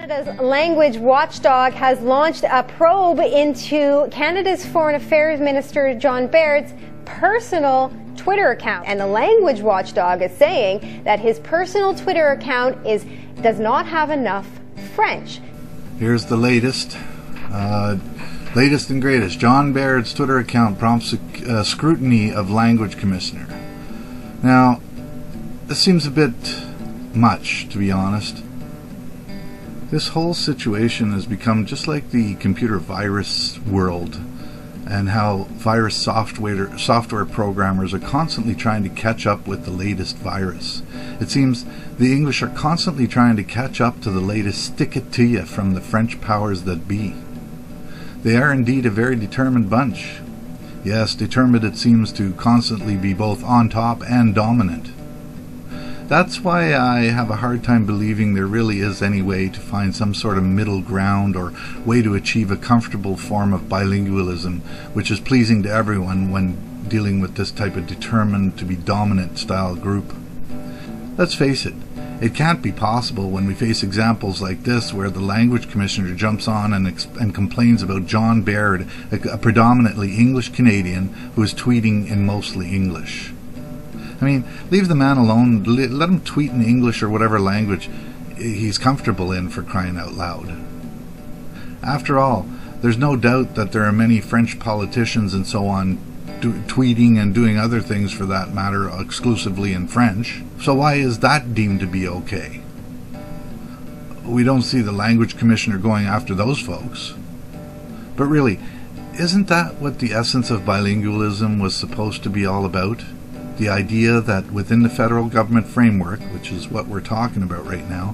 Canada's language watchdog has launched a probe into Canada's Foreign Affairs Minister John Baird's personal Twitter account. And the language watchdog is saying that his personal Twitter account does not have enough French. Here's the latest and greatest. John Baird's Twitter account prompts scrutiny of language commissioner. Now, this seems a bit much, to be honest. This whole situation has become just like the computer virus world, and how virus software programmers are constantly trying to catch up with the latest virus. It seems the English are constantly trying to catch up to the latest stick-it-to-you from the French powers that be. They are indeed a very determined bunch. Yes, determined it seems to constantly be both on top and dominant. That's why I have a hard time believing there really is any way to find some sort of middle ground or way to achieve a comfortable form of bilingualism which is pleasing to everyone when dealing with this type of determined to be dominant style group. Let's face it, it can't be possible when we face examples like this where the language commissioner jumps on and complains about John Baird, a predominantly English Canadian who is tweeting in mostly English. I mean, leave the man alone, let him tweet in English or whatever language he's comfortable in, for crying out loud. After all, there's no doubt that there are many French politicians and so on tweeting and doing other things for that matter exclusively in French. So why is that deemed to be okay? We don't see the language commissioner going after those folks. But really, isn't that what the essence of bilingualism was supposed to be all about? The idea that within the federal government framework, which is what we're talking about right now,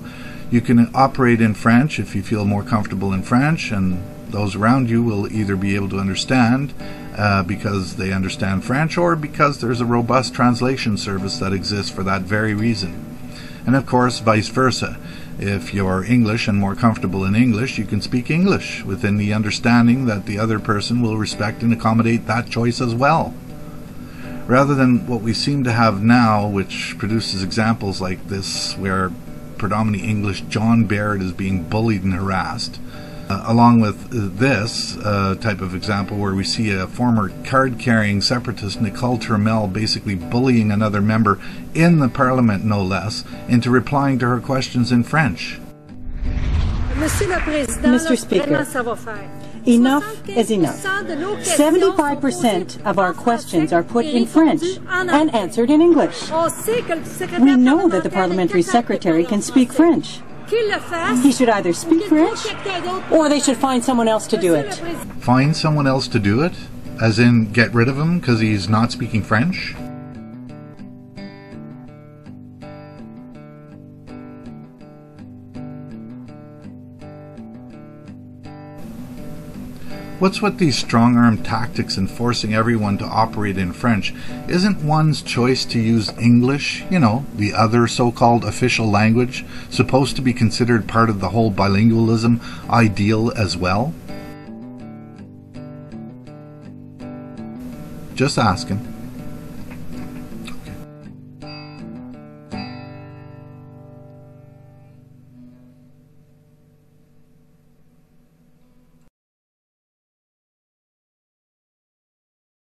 you can operate in French if you feel more comfortable in French, and those around you will either be able to understand because they understand French, or because there's a robust translation service that exists for that very reason. And of course, vice versa. If you're English and more comfortable in English, you can speak English within the understanding that the other person will respect and accommodate that choice as well. Rather than what we seem to have now, which produces examples like this where predominantly English John Baird is being bullied and harassed, along with this type of example where we see a former card-carrying separatist, Nicole Turmel, basically bullying another member in the parliament, no less, into replying to her questions in French. Mr. Speaker, enough is enough. 75% of our questions are put in French and answered in English. We know that the parliamentary secretary can speak French. He should either speak French or they should find someone else to do it. Find someone else to do it? As in get rid of him because he's not speaking French? What's with these strong-arm tactics and forcing everyone to operate in French? Isn't one's choice to use English, you know, the other so-called official language, supposed to be considered part of the whole bilingualism ideal as well? Just asking.